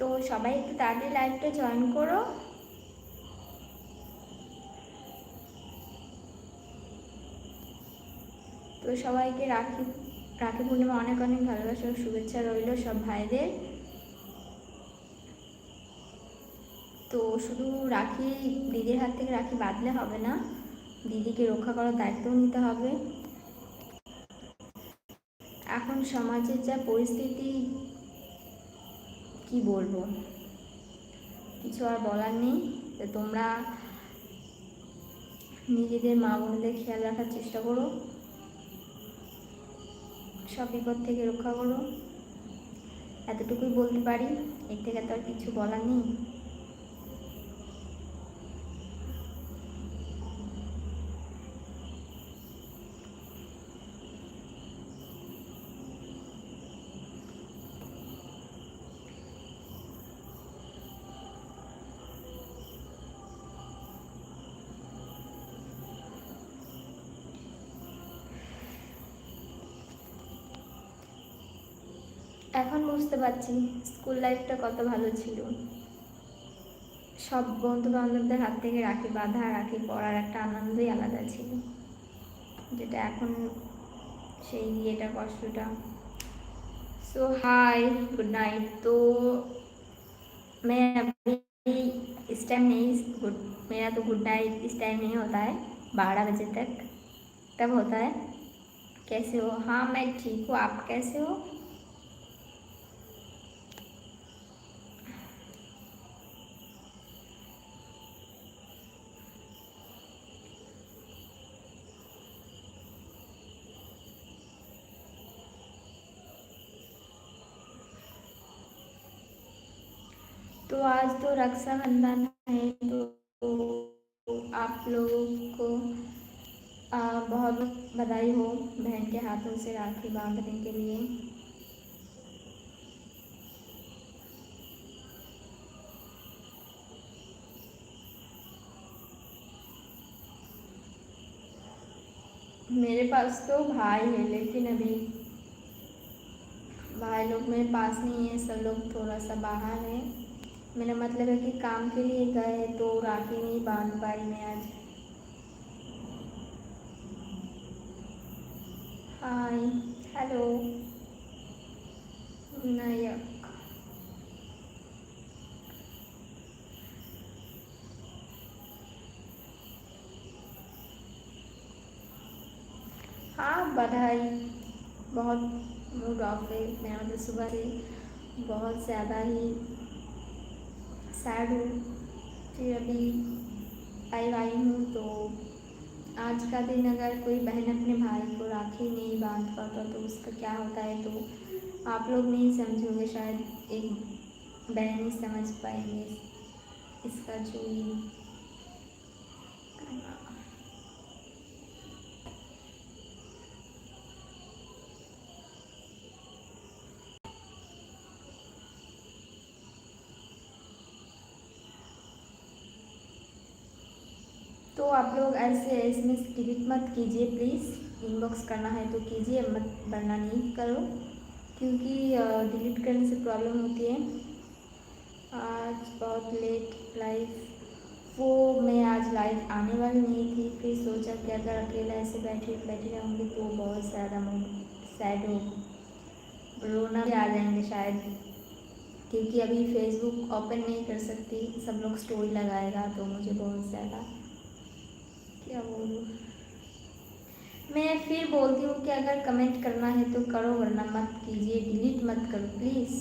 তো সবাই একটু তাড়াতাড়ি লাইভটা জয়েন করো। তো সবাইকে রাখি রাখি পূর্ণিমা অনেক অনেক ভালোবাসা ও শুভেচ্ছা রইল সব ভাইদের। তো শুধু রাখি দিদির হাত থেকে রাখি বাঁধলে হবে না, দিদিকে রক্ষা করার দায়িত্বও নিতে হবে। এখন সমাজের যা পরিস্থিতি কি বলবো, কিছু আর বলার নেই। তো তোমরা নিজেদের মা বোনদের খেয়াল রাখার চেষ্টা করো, সব বিপদ থেকে রক্ষা করো, এতটুকুই বলতে পারি। এর থেকে তো আর কিছু বলার নেই। এখন বুঝতে পারছি স্কুল লাইফটা কত ভালো ছিল। সব বন্ধু বান্ধবদের হাত থেকে রাখি বাঁধা, রাখি পরার একটা আনন্দই আলাদা ছিল, যেটা এখন সেই ইয়েটা কষ্টটা। सो हाय, गुड नाइट। तो मैं अभी इस टाइम नहीं, गुड मेरा तो गुड नाइट इस टाइम नहीं होता है, 12 बजे तक तब होता है। कैसे हो? हाँ मैं ठीक हूँ, आप कैसे हो? तो आज तो रक्षाबंधन है, तो आप लोगों को बहुत बधाई हो बहन के हाथों से राखी बांधने के लिए। मेरे पास तो भाई है, लेकिन अभी भाई लोग मेरे पास नहीं है, सब लोग थोड़ा सा बाहर है। मेरा मतलब है कि काम के लिए गए तो राखी नहीं बांध पाई मैं आज। हाय, हेलो नायक। हाँ बधाई। बहुत मूड ऑफ है, मैं मतलब सुबह से बहुत ज़्यादा ही सैड हूँ। फिर अभी आई हूँ, तो आज का दिन अगर कोई बहन अपने भाई को राखी नहीं बांध पाता तो उसका क्या होता है, तो आप लोग नहीं समझोगे शायद, एक बहन ही समझ पाएंगे इसका जो तो आप लोग ऐसे इसमें डिलीट मत कीजिए प्लीज़। इनबॉक्स करना है तो कीजिए, मत वरना नहीं करो, क्योंकि डिलीट करने से प्रॉब्लम होती है। आज बहुत लेट लाइव, वो मैं आज लाइव आने वाली नहीं थी, फिर सोचा कि अगर अकेला ऐसे बैठे बैठे रहूँगी तो बहुत ज़्यादा मूड सैड हो, रोना भी आ जाएंगे शायद, क्योंकि अभी फेसबुक ओपन नहीं कर सकती, सब लोग स्टोरी लगाएगा तो मुझे बहुत ज़्यादा क्या बोलूँ। मैं फिर बोलती हूँ कि अगर कमेंट करना है तो करो, वरना मत कीजिए, डिलीट मत करो प्लीज़।